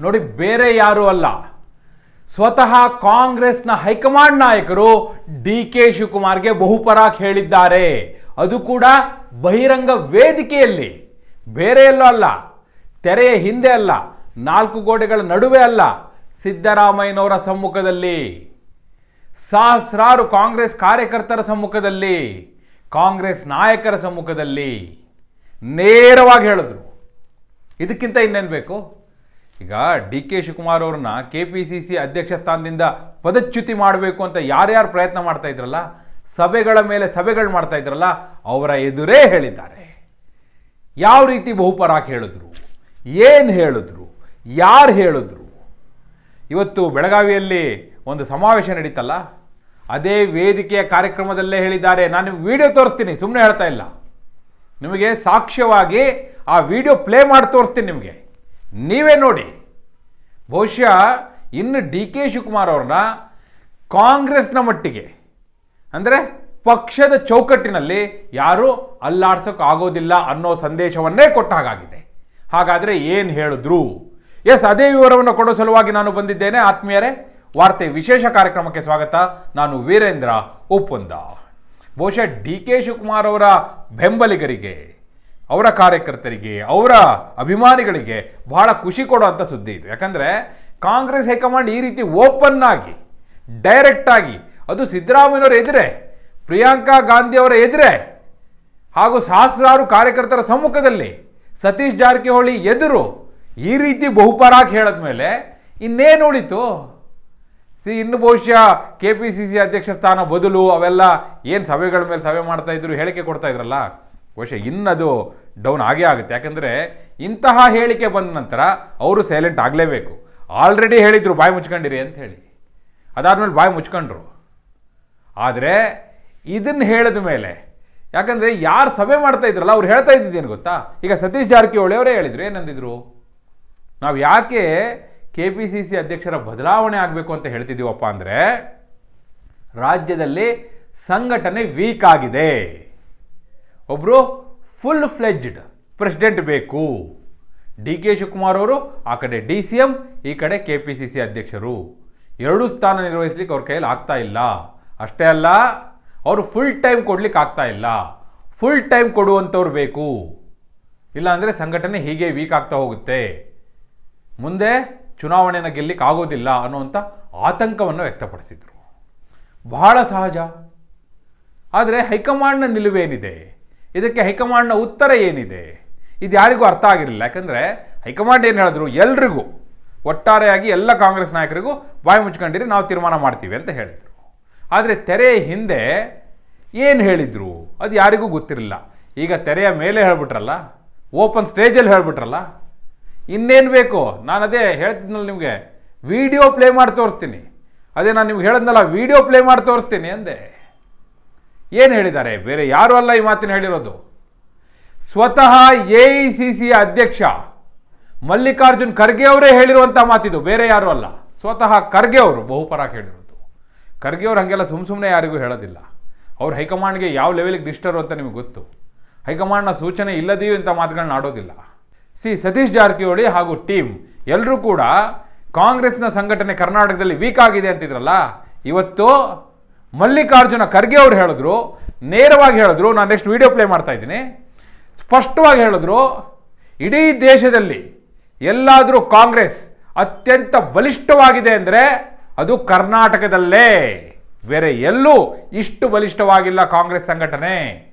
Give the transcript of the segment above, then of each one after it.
ನೋಡಿ, ಬೇರೆ ಯಾರೂ ಅಲ್ಲ, ಸ್ವತಃ ಕಾಂಗ್ರೆಸ್ನ ಹೈಕಮಾಂಡ್ ನಾಯಕರು ಡಿ ಕೆ ಶಿವಕುಮಾರ್ಗೆ ಬಹುಪರಾಕ್ ಹೇಳಿದ್ದಾರೆ. ಅದು ಕೂಡ ಬಹಿರಂಗ ವೇದಿಕೆಯಲ್ಲಿ, ಬೇರೆ ಎಲ್ಲೋ ಅಲ್ಲ, ತೆರೆಯ ಹಿಂದೆ ಅಲ್ಲ, ನಾಲ್ಕು ಗೋಡೆಗಳ ನಡುವೆ ಅಲ್ಲ, ಸಿದ್ದರಾಮಯ್ಯನವರ ಸಮ್ಮುಖದಲ್ಲಿ, ಸಹಸ್ರಾರು ಕಾಂಗ್ರೆಸ್ ಕಾರ್ಯಕರ್ತರ ಸಮ್ಮುಖದಲ್ಲಿ, ಕಾಂಗ್ರೆಸ್ ನಾಯಕರ ಸಮ್ಮುಖದಲ್ಲಿ ನೇರವಾಗಿ ಹೇಳಿದ್ರು. ಇದಕ್ಕಿಂತ ಇನ್ನೇನು ಬೇಕು? ಈಗ ಡಿ ಕೆ ಶಿವಕುಮಾರ್ ಅವ್ರನ್ನ KPCC ಅಧ್ಯಕ್ಷ ಸ್ಥಾನದಿಂದ ಪದಚ್ಯುತಿ ಮಾಡಬೇಕು ಅಂತ ಯಾರ್ಯಾರು ಪ್ರಯತ್ನ ಮಾಡ್ತಾ ಇದ್ರಲ್ಲ, ಸಭೆಗಳ ಮೇಲೆ ಸಭೆಗಳು ಮಾಡ್ತಾ ಇದ್ರಲ್ಲ, ಅವರ ಎದುರೇ ಹೇಳಿದ್ದಾರೆ. ಯಾವ ರೀತಿ ಬಹುಪರಾಕ್ ಹೇಳಿದ್ರು, ಏನು ಹೇಳಿದ್ರು, ಯಾರು ಹೇಳಿದ್ರು? ಇವತ್ತು ಬೆಳಗಾವಿಯಲ್ಲಿ ಒಂದು ಸಮಾವೇಶ ನಡೀತಲ್ಲ, ಅದೇ ವೇದಿಕೆಯ ಕಾರ್ಯಕ್ರಮದಲ್ಲೇ ಹೇಳಿದ್ದಾರೆ. ನಾನು ನಿಮ್ಗೆ ವಿಡಿಯೋ ತೋರಿಸ್ತೀನಿ, ಸುಮ್ಮನೆ ಹೇಳ್ತಾ ಇಲ್ಲ, ನಿಮಗೆ ಸಾಕ್ಷ್ಯವಾಗಿ ಆ ವಿಡಿಯೋ ಪ್ಲೇ ಮಾಡಿ ತೋರಿಸ್ತೀನಿ, ನಿಮಗೆ ನೀವೇ ನೋಡಿ. ಬಹುಶಃ ಇನ್ನು ಡಿ ಕೆ ಶಿವಕುಮಾರ್ ಅವ್ರನ್ನ ಕಾಂಗ್ರೆಸ್ನ ಮಟ್ಟಿಗೆ, ಅಂದರೆ ಪಕ್ಷದ ಚೌಕಟ್ಟಿನಲ್ಲಿ ಯಾರೂ ಅಲ್ಲಾಡ್ಸೋಕೆ ಆಗೋದಿಲ್ಲ ಅನ್ನೋ ಸಂದೇಶವನ್ನೇ ಕೊಟ್ಟ ಹಾಗಾಗಿದೆ. ಹಾಗಾದರೆ ಏನು ಹೇಳಿದ್ರು? ಎಸ್, ಅದೇ ವಿವರವನ್ನು ಕೊಡೋ ಸಲುವಾಗಿ ನಾನು ಬಂದಿದ್ದೇನೆ. ಆತ್ಮೀಯರೇ, ವಾರ್ತೆ ವಿಶೇಷ ಕಾರ್ಯಕ್ರಮಕ್ಕೆ ಸ್ವಾಗತ. ನಾನು ವೀರೇಂದ್ರ ಉಪ್ಪುಂದ. ಬಹುಶಃ ಡಿ ಕೆ ಶಿವಕುಮಾರ್ ಅವರ ಬೆಂಬಲಿಗರಿಗೆ, ಅವರ ಕಾರ್ಯಕರ್ತರಿಗೆ, ಅವರ ಅಭಿಮಾನಿಗಳಿಗೆ ಬಹಳ ಖುಷಿ ಕೊಡುವಂಥ ಸುದ್ದಿ ಇದು. ಯಾಕಂದರೆ ಕಾಂಗ್ರೆಸ್ ಹೈಕಮಾಂಡ್ ಈ ರೀತಿ ಓಪನ್ ಆಗಿ, ಡೈರೆಕ್ಟ್ ಆಗಿ, ಅದು ಸಿದ್ದರಾಮಯ್ಯನವರ ಎದುರೇ, ಪ್ರಿಯಾಂಕಾ ಗಾಂಧಿ ಅವರ ಎದುರೇ, ಹಾಗೂ ಸಹಸ್ರಾರು ಕಾರ್ಯಕರ್ತರ ಸಮ್ಮುಖದಲ್ಲಿ, ಸತೀಶ್ ಜಾರಕಿಹೊಳಿ ಎದುರು ಈ ರೀತಿ ಬಹುಪರಾಕ್ ಹೇಳಿದ ಮೇಲೆ ಇನ್ನೇನು ಉಳಿತು? ಇನ್ನು ಬಹುಶಃ KPCC ಅಧ್ಯಕ್ಷ ಸ್ಥಾನ ಬದಲು ಅವೆಲ್ಲ ಏನು ಸಭೆಗಳ ಮೇಲೆ ಸಭೆ ಮಾಡ್ತಾ ಇದ್ರು, ಹೇಳಿಕೆ ಕೊಡ್ತಾ ಇದ್ರಲ್ಲ, ಬಹುಶಃ ಇನ್ನದು ಡೌನ್ ಆಗೇ ಆಗುತ್ತೆ. ಯಾಕಂದರೆ ಇಂತಹ ಹೇಳಿಕೆ ಬಂದ ನಂತರ ಅವರು ಸೈಲೆಂಟ್ ಆಗಲೇಬೇಕು. ಆಲ್ರೆಡಿ ಹೇಳಿದರು ಬಾಯಿ ಮುಚ್ಕೊಂಡಿರಿ ಅಂತ ಹೇಳಿ, ಅದಾದಮೇಲೆ ಬಾಯಿ ಮುಚ್ಕೊಂಡ್ರು. ಆದರೆ ಇದನ್ನು ಹೇಳಿದ ಮೇಲೆ, ಯಾಕಂದರೆ ಯಾರು ಸಭೆ ಮಾಡ್ತಾ ಇದ್ರಲ್ಲ ಅವ್ರು ಹೇಳ್ತಾ ಇದ್ದಿದ್ದೇನು ಗೊತ್ತಾ? ಈಗ ಸತೀಶ್ ಜಾರಕಿಹೊಳಿ ಅವರೇ ಹೇಳಿದರು, ಏನಂದಿದ್ರು? ನಾವು ಯಾಕೆ KPCC ಅಧ್ಯಕ್ಷರ ಬದಲಾವಣೆ ಆಗಬೇಕು ಅಂತ ಹೇಳ್ತಿದ್ದೀವಪ್ಪ ಅಂದರೆ, ರಾಜ್ಯದಲ್ಲಿ ಸಂಘಟನೆ ವೀಕ್ ಆಗಿದೆ, ಒಬ್ಬರು ಫುಲ್ ಫ್ಲೆಡ್ಜ್ಡ್ ಪ್ರೆಸಿಡೆಂಟ್ ಬೇಕು. ಡಿ ಕೆ ಶಿವಕುಮಾರ್ ಅವರು ಆ ಕಡೆ DCM, ಈ ಕಡೆ KPCC ಅಧ್ಯಕ್ಷರು, ಎರಡೂ ಸ್ಥಾನ ನಿರ್ವಹಿಸ್ಲಿಕ್ಕೆ ಅವ್ರ ಕೈಯಲ್ಲಿ ಆಗ್ತಾ ಇಲ್ಲ. ಅಷ್ಟೇ ಅಲ್ಲ, ಅವರು ಫುಲ್ ಟೈಮ್ ಕೊಡ್ಲಿಕ್ಕೆ ಆಗ್ತಾ ಇಲ್ಲ. ಫುಲ್ ಟೈಮ್ ಕೊಡುವಂಥವ್ರು ಬೇಕು, ಇಲ್ಲ ಅಂದರೆ ಸಂಘಟನೆ ಹೀಗೆ ವೀಕ್ ಆಗ್ತಾ ಹೋಗುತ್ತೆ, ಮುಂದೆ ಚುನಾವಣೆಯನ್ನು ಗೆಲ್ಲಿಕ್ಕೆ ಆಗೋದಿಲ್ಲ ಅನ್ನುವಂಥ ಆತಂಕವನ್ನು ವ್ಯಕ್ತಪಡಿಸಿದರು. ಬಹಳ ಸಹಜ. ಆದರೆ ಹೈಕಮಾಂಡ್ನ ನಿಲುವೇನಿದೆ, ಇದಕ್ಕೆ ಹೈಕಮಾಂಡ್ನ ಉತ್ತರ ಏನಿದೆ, ಇದು ಯಾರಿಗೂ ಅರ್ಥ ಆಗಿರಲಿಲ್ಲ. ಯಾಕಂದರೆ ಹೈಕಮಾಂಡ್ ಏನು ಹೇಳಿದ್ರು, ಎಲ್ರಿಗೂ ಒಟ್ಟಾರೆಯಾಗಿ ಎಲ್ಲ ಕಾಂಗ್ರೆಸ್ ನಾಯಕರಿಗೂ ಬಾಯಿ ಮುಚ್ಕೊಂಡಿರಿ, ನಾವು ತೀರ್ಮಾನ ಮಾಡ್ತೀವಿ ಅಂತ ಹೇಳಿದರು. ಆದರೆ ತೆರೆಯ ಹಿಂದೆ ಏನು ಹೇಳಿದರು ಅದು ಯಾರಿಗೂ ಗೊತ್ತಿರಲಿಲ್ಲ. ಈಗ ತೆರೆಯ ಮೇಲೆ ಹೇಳ್ಬಿಟ್ರಲ್ಲ, ಓಪನ್ ಸ್ಟೇಜಲ್ಲಿ ಹೇಳ್ಬಿಟ್ರಲ್ಲ, ಇನ್ನೇನು ಬೇಕು? ನಾನು ಅದೇ ಹೇಳ್ತಿದ್ನಲ್ಲ ನಿಮಗೆ, ವಿಡಿಯೋ ಪ್ಲೇ ಮಾಡಿ ತೋರಿಸ್ತೀನಿ. ಅದೇ ನಾನು ನಿಮ್ಗೆ ಹೇಳಿದ್ನಲ್ಲ, ವಿಡಿಯೋ ಪ್ಲೇ ಮಾಡಿ ತೋರಿಸ್ತೀನಿ ಅಂದೆ. ಏನು ಹೇಳಿದ್ದಾರೆ? ಬೇರೆ ಯಾರೂ ಅಲ್ಲ ಈ ಮಾತಿನ ಹೇಳಿರೋದು, ಸ್ವತಃ AICC ಅಧ್ಯಕ್ಷ ಮಲ್ಲಿಕಾರ್ಜುನ್ ಖರ್ಗೆ ಅವರೇ ಹೇಳಿರುವಂಥ ಮಾತಿದು, ಬೇರೆ ಯಾರೂ ಅಲ್ಲ, ಸ್ವತಃ ಖರ್ಗೆ ಅವರು ಬಹುಪರಾಕ್ ಹೇಳಿರೋದು. ಖರ್ಗೆ ಅವರು ಹಾಗೆಲ್ಲ ಸುಮ್ಮನೆ ಯಾರಿಗೂ ಹೇಳೋದಿಲ್ಲ. ಅವ್ರು ಹೈಕಮಾಂಡ್ಗೆ ಯಾವ ಲೆವೆಲ್ಗೆ ನಿಷ್ಠರು ಅಂತ ನಿಮಗೆ ಗೊತ್ತು. ಹೈಕಮಾಂಡ್ನ ಸೂಚನೆ ಇಲ್ಲದೆಯೂ ಇಂಥ ಮಾತುಗಳನ್ನ ಆಡೋದಿಲ್ಲ. ಸತೀಶ್ ಜಾರಕಿಹೊಳಿ ಹಾಗೂ ಟೀಮ್ ಎಲ್ಲರೂ ಕೂಡ ಕಾಂಗ್ರೆಸ್ನ ಸಂಘಟನೆ ಕರ್ನಾಟಕದಲ್ಲಿ ವೀಕ್ ಆಗಿದೆ ಅಂತಿದ್ರಲ್ಲ, ಇವತ್ತು ಮಲ್ಲಿಕಾರ್ಜುನ ಖರ್ಗೆ ಅವರು ಹೇಳಿದ್ರು, ನೇರವಾಗಿ ಹೇಳಿದ್ರು. ನಾನು ನೆಕ್ಸ್ಟ್ ವಿಡಿಯೋ ಪ್ಲೇ ಮಾಡ್ತಾ ಇದ್ದೀನಿ. ಸ್ಪಷ್ಟವಾಗಿ ಹೇಳಿದ್ರು, ಇಡೀ ದೇಶದಲ್ಲಿ ಎಲ್ಲಾದರೂ ಕಾಂಗ್ರೆಸ್ ಅತ್ಯಂತ ಬಲಿಷ್ಠವಾಗಿದೆ ಅಂದರೆ ಅದು ಕರ್ನಾಟಕದಲ್ಲೇ, ಬೇರೆ ಎಲ್ಲೂ ಇಷ್ಟು ಬಲಿಷ್ಠವಾಗಿಲ್ಲ ಕಾಂಗ್ರೆಸ್ ಸಂಘಟನೆ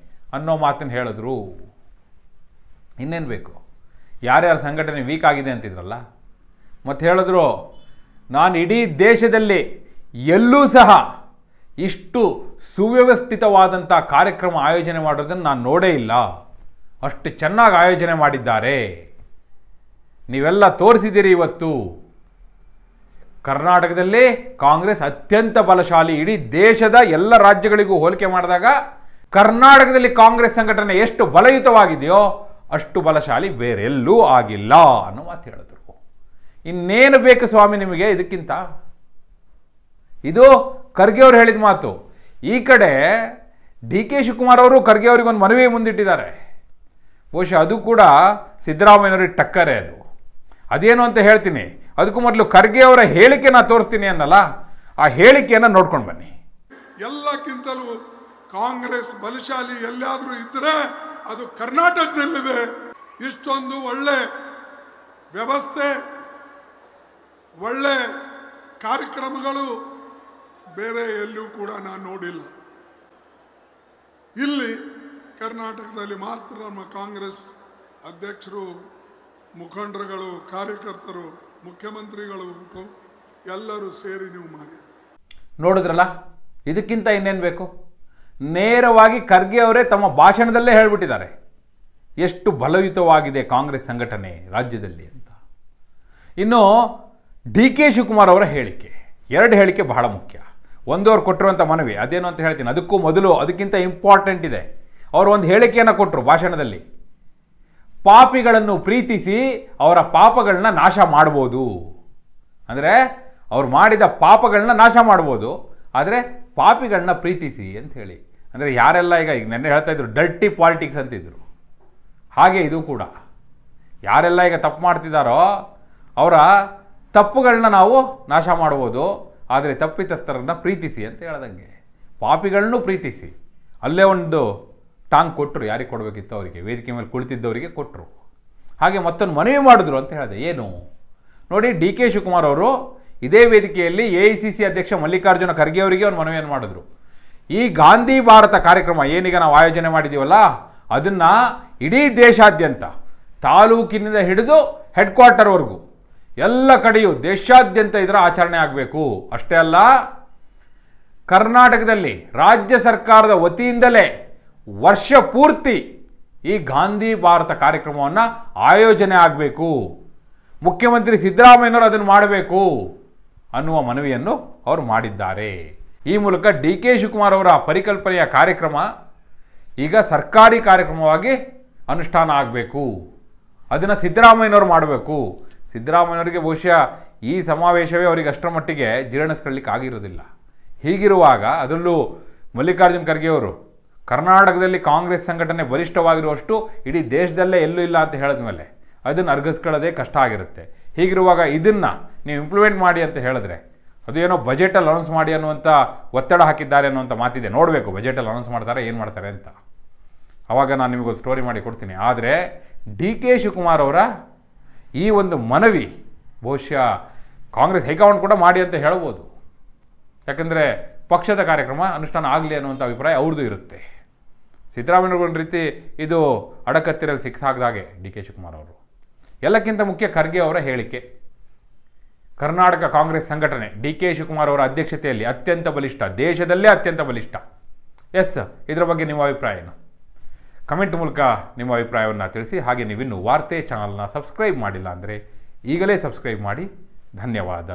ಅನ್ನೋ ಮಾತನ್ನು ಹೇಳಿದ್ರು. ಇನ್ನೇನು ಬೇಕು? ಯಾರ್ಯಾರ ಸಂಘಟನೆ ವೀಕ್ ಆಗಿದೆ ಅಂತಿದ್ರಲ್ಲ, ಮತ್ತು ಹೇಳಿದ್ರು, ನಾನು ಇಡೀ ದೇಶದಲ್ಲಿ ಎಲ್ಲೂ ಸಹ ಇಷ್ಟು ಸುವ್ಯವಸ್ಥಿತವಾದಂಥ ಕಾರ್ಯಕ್ರಮ ಆಯೋಜನೆ ಮಾಡೋದನ್ನು ನಾನು ನೋಡೇ ಇಲ್ಲ, ಅಷ್ಟು ಚೆನ್ನಾಗಿ ಆಯೋಜನೆ ಮಾಡಿದ್ದಾರೆ, ನೀವೆಲ್ಲ ತೋರಿಸಿದ್ದೀರಿ. ಇವತ್ತು ಕರ್ನಾಟಕದಲ್ಲಿ ಕಾಂಗ್ರೆಸ್ ಅತ್ಯಂತ ಬಲಶಾಲಿ. ಇಡೀ ದೇಶದ ಎಲ್ಲ ರಾಜ್ಯಗಳಿಗೂ ಹೋಲಿಕೆ ಮಾಡಿದಾಗ ಕರ್ನಾಟಕದಲ್ಲಿ ಕಾಂಗ್ರೆಸ್ ಸಂಘಟನೆ ಎಷ್ಟು ಬಲಯುತವಾಗಿದೆಯೋ ಅಷ್ಟು ಬಲಶಾಲಿ ಬೇರೆಲ್ಲೂ ಆಗಿಲ್ಲ ಅನ್ನೋ ಮಾತು ಹೇಳಿದ್ರು. ಇನ್ನೇನು ಬೇಕು ಸ್ವಾಮಿ ನಿಮಗೆ ಇದಕ್ಕಿಂತ? ಇದು ಖರ್ಗೆ ಅವರು ಹೇಳಿದ ಮಾತು. ಈ ಕಡೆ ಡಿ ಕೆ ಶಿವಕುಮಾರ್ ಅವರು ಖರ್ಗೆ ಅವರಿಗೊಂದು ಮನವಿ ಮುಂದಿಟ್ಟಿದ್ದಾರೆ. ಬಹುಶಃ ಅದು ಕೂಡ ಸಿದ್ದರಾಮಯ್ಯನವರಿಗೆ ಟಕ್ಕರೆ. ಅದೇನು ಅಂತ ಹೇಳ್ತೀನಿ, ಅದಕ್ಕೂ ಮೊದಲು ಖರ್ಗೆ ಅವರ ಹೇಳಿಕೆನ ತೋರಿಸ್ತೀನಿ ಅನ್ನಲ್ಲ, ಆ ಹೇಳಿಕೆಯನ್ನು ನೋಡ್ಕೊಂಡು ಬನ್ನಿ. ಎಲ್ಲಕ್ಕಿಂತಲೂ ಕಾಂಗ್ರೆಸ್ ಬಲಶಾಲಿ ಎಲ್ಲಾದರೂ ಇದ್ರೆ ಅದು ಕರ್ನಾಟಕದಲ್ಲಿದೆ. ಇಷ್ಟೊಂದು ಒಳ್ಳೆ ವ್ಯವಸ್ಥೆ, ಒಳ್ಳೆ ಕಾರ್ಯಕ್ರಮಗಳು ಬೇರೆ ಎಲ್ಲೂ ಕೂಡ ನಾನು ನೋಡಿಲ್ಲ. ಇಲ್ಲಿ ಕರ್ನಾಟಕದಲ್ಲಿ ಮಾತ್ರ ನಮ್ಮ ಕಾಂಗ್ರೆಸ್ ಅಧ್ಯಕ್ಷರು, ಮುಖಂಡರುಗಳು, ಕಾರ್ಯಕರ್ತರು, ಮುಖ್ಯಮಂತ್ರಿಗಳು ಎಲ್ಲರೂ ಸೇರಿ ನೀವು ಮಾಡಿದ್ದೀರಿ. ನೋಡಿದ್ರಲ್ಲ, ಇದಕ್ಕಿಂತ ಇನ್ನೇನು ಬೇಕು? ನೇರವಾಗಿ ಖರ್ಗೆ ಅವರೇ ತಮ್ಮ ಭಾಷಣದಲ್ಲೇ ಹೇಳಿಬಿಟ್ಟಿದ್ದಾರೆ ಎಷ್ಟು ಬಲಯುತವಾಗಿದೆ ಕಾಂಗ್ರೆಸ್ ಸಂಘಟನೆ ರಾಜ್ಯದಲ್ಲಿ ಅಂತ. ಇನ್ನು ಡಿ ಕೆ ಶಿವಕುಮಾರ್ ಅವರ ಹೇಳಿಕೆ, ಎರಡು ಹೇಳಿಕೆ ಬಹಳ ಮುಖ್ಯ. ಒಂದು ಅವ್ರು ಕೊಟ್ಟಿರುವಂಥ ಮನವಿ, ಅದೇನು ಅಂತ ಹೇಳ್ತೀನಿ. ಅದಕ್ಕೂ ಮೊದಲು ಅದಕ್ಕಿಂತ ಇಂಪಾರ್ಟೆಂಟ್ ಇದೆ. ಅವರು ಒಂದು ಹೇಳಿಕೆಯನ್ನು ಕೊಟ್ಟರು ಭಾಷಣದಲ್ಲಿ. ಪಾಪಿಗಳನ್ನು ಪ್ರೀತಿಸಿ ಅವರ ಪಾಪಗಳನ್ನ ನಾಶ ಮಾಡ್ಬೋದು. ಅಂದರೆ ಅವ್ರು ಮಾಡಿದ ಪಾಪಗಳನ್ನ ನಾಶ ಮಾಡ್ಬೋದು, ಆದರೆ ಪಾಪಿಗಳನ್ನ ಪ್ರೀತಿಸಿ ಅಂತ ಹೇಳಿ. ಅಂದರೆ ಯಾರೆಲ್ಲ ಈಗ ನೆನ್ನೆ ಹೇಳ್ತಾ ಇದ್ರು ಡರ್ಟಿ ಪಾಲಿಟಿಕ್ಸ್ ಅಂತಿದ್ರು, ಹಾಗೆ ಇದು ಕೂಡ. ಯಾರೆಲ್ಲ ಈಗ ತಪ್ಪು ಮಾಡ್ತಿದ್ದಾರೋ ಅವರ ತಪ್ಪುಗಳನ್ನ ನಾವು ನಾಶ ಮಾಡ್ಬೋದು, ಆದರೆ ತಪ್ಪಿತಸ್ಥರನ್ನ ಪ್ರೀತಿಸಿ ಅಂತ ಹೇಳ್ದಂಗೆ. ಪಾಪಿಗಳನ್ನೂ ಪ್ರೀತಿಸಿ. ಅಲ್ಲೇ ಒಂದು ಟಾಂಗ್ ಕೊಟ್ಟರು, ಯಾರಿಗೆ ಕೊಡಬೇಕಿತ್ತು ಅವರಿಗೆ, ವೇದಿಕೆ ಮೇಲೆ ಕುಳಿತಿದ್ದವರಿಗೆ ಕೊಟ್ಟರು. ಹಾಗೆ ಮತ್ತೊಂದು ಮನವಿ ಮಾಡಿದ್ರು ಅಂತ ಹೇಳಿದೆ. ಏನು ನೋಡಿ, ಡಿ ಕೆ ಶಿವಕುಮಾರ್ ಅವರು ಇದೇ ವೇದಿಕೆಯಲ್ಲಿ AICC ಅಧ್ಯಕ್ಷ ಮಲ್ಲಿಕಾರ್ಜುನ ಖರ್ಗೆ ಅವರಿಗೆ ಒಂದು ಮನವಿಯನ್ನು ಮಾಡಿದ್ರು. ಈ ಗಾಂಧಿ ಭಾರತ ಕಾರ್ಯಕ್ರಮ ಏನೀಗ ನಾವು ಆಯೋಜನೆ ಮಾಡಿದ್ದೀವಲ್ಲ, ಅದನ್ನು ಇಡೀ ದೇಶಾದ್ಯಂತ ತಾಲೂಕಿನಿಂದ ಹಿಡಿದು ಹೆಡ್ ಕ್ವಾರ್ಟರ್ವರೆಗೂ ಎಲ್ಲ ಕಡೆಯೂ ದೇಶಾದ್ಯಂತ ಇದರ ಆಚರಣೆ ಆಗಬೇಕು. ಅಷ್ಟೇ ಅಲ್ಲ, ಕರ್ನಾಟಕದಲ್ಲಿ ರಾಜ್ಯ ಸರ್ಕಾರದ ವತಿಯಿಂದಲೇ ವರ್ಷ ಪೂರ್ತಿ ಈ ಗಾಂಧಿ ಭಾರತ ಕಾರ್ಯಕ್ರಮವನ್ನು ಆಯೋಜನೆ ಆಗಬೇಕು. ಮುಖ್ಯಮಂತ್ರಿ ಸಿದ್ದರಾಮಯ್ಯನವರು ಅದನ್ನು ಮಾಡಬೇಕು ಅನ್ನುವ ಮನವಿಯನ್ನು ಅವರು ಮಾಡಿದ್ದಾರೆ. ಈ ಮೂಲಕ ಡಿ ಕೆ ಶಿವಕುಮಾರ್ ಅವರ ಪರಿಕಲ್ಪನೆಯ ಕಾರ್ಯಕ್ರಮ ಈಗ ಸರ್ಕಾರಿ ಕಾರ್ಯಕ್ರಮವಾಗಿ ಅನುಷ್ಠಾನ ಆಗಬೇಕು. ಅದನ್ನು ಸಿದ್ದರಾಮಯ್ಯನವರು ಮಾಡಬೇಕು. ಸಿದ್ದರಾಮಯ್ಯನವರಿಗೆ ಬಹುಶಃ ಈ ಸಮಾವೇಶವೇ ಅವರಿಗೆ ಅಷ್ಟರ ಮಟ್ಟಿಗೆ ಜೀರ್ಣಿಸ್ಕೊಳ್ಳಿಕ್ಕೆ ಆಗಿರೋದಿಲ್ಲ. ಹೀಗಿರುವಾಗ ಅದರಲ್ಲೂ ಮಲ್ಲಿಕಾರ್ಜುನ ಖರ್ಗೆ ಅವರು ಕರ್ನಾಟಕದಲ್ಲಿ ಕಾಂಗ್ರೆಸ್ ಸಂಘಟನೆ ಬಲಿಷ್ಠವಾಗಿರುವಷ್ಟು ಇಡೀ ದೇಶದಲ್ಲೇ ಎಲ್ಲೂ ಇಲ್ಲ ಅಂತ ಹೇಳಿದ ಮೇಲೆ ಅದನ್ನು ಅರ್ಗಿಸ್ಕೊಳ್ಳೋದೇ ಕಷ್ಟ ಆಗಿರುತ್ತೆ. ಹೀಗಿರುವಾಗ ಇದನ್ನು ನೀವು ಇಂಪ್ಲಿಮೆಂಟ್ ಮಾಡಿ ಅಂತ ಹೇಳಿದ್ರೆ, ಅದು ಏನೋ ಬಜೆಟಲ್ಲಿ ಅನೌನ್ಸ್ ಮಾಡಿ ಅನ್ನುವಂಥ ಒತ್ತಡ ಹಾಕಿದ್ದಾರೆ ಅನ್ನುವಂಥ ಮಾತಿದೆ. ನೋಡಬೇಕು ಬಜೆಟಲ್ಲಿ ಅನೌನ್ಸ್ ಮಾಡ್ತಾರೆ, ಏನು ಮಾಡ್ತಾರೆ ಅಂತ. ಆವಾಗ ನಾನು ನಿಮಗೊಂದು ಸ್ಟೋರಿ ಮಾಡಿ ಕೊಡ್ತೀನಿ. ಆದರೆ ಡಿ ಕೆ ಶಿವಕುಮಾರ್ ಅವರ ಈ ಒಂದು ಮನವಿ ಬಹುಶಃ ಕಾಂಗ್ರೆಸ್ ಹೈಕಮಾಂಡ್ ಕೂಡ ಮಾಡಿ ಅಂತ ಹೇಳ್ಬೋದು. ಯಾಕಂದರೆ ಪಕ್ಷದ ಕಾರ್ಯಕ್ರಮ ಅನುಷ್ಠಾನ ಆಗಲಿ ಅನ್ನುವಂಥ ಅಭಿಪ್ರಾಯ ಅವ್ರದ್ದು ಇರುತ್ತೆ. ಸಿದ್ದರಾಮಯ್ಯವ್ರ ಒಂದು ರೀತಿ ಇದು ಅಡಕತ್ತಿರಲ್ಲಿ ಸಿಕ್ಕಾಗದಾಗೆ ಡಿ ಕೆ ಶಿವಕುಮಾರ್ ಅವರು. ಎಲ್ಲಕ್ಕಿಂತ ಮುಖ್ಯ ಖರ್ಗೆ ಅವರ ಹೇಳಿಕೆ. ಕರ್ನಾಟಕ ಕಾಂಗ್ರೆಸ್ ಸಂಘಟನೆ ಡಿ ಕೆ ಶಿವಕುಮಾರ್ ಅವರ ಅಧ್ಯಕ್ಷತೆಯಲ್ಲಿ ಅತ್ಯಂತ ಬಲಿಷ್ಠ, ದೇಶದಲ್ಲೇ ಅತ್ಯಂತ ಬಲಿಷ್ಠ. ಎಸ್, ಇದರ ಬಗ್ಗೆ ನಿಮ್ಮ ಅಭಿಪ್ರಾಯ ಏನು? ಕಮೆಂಟ್ ಮೂಲಕ ನಿಮ್ಮ ಅಭಿಪ್ರಾಯವನ್ನು ತಿಳಿಸಿ. ಹಾಗೆ ನೀವಿನ್ನು ವಾರ್ತೆ ಚಾನಲ್ನ ಸಬ್ಸ್ಕ್ರೈಬ್ ಮಾಡಿಲ್ಲ ಅಂದರೆ ಈಗಲೇ ಸಬ್ಸ್ಕ್ರೈಬ್ ಮಾಡಿ. ಧನ್ಯವಾದ.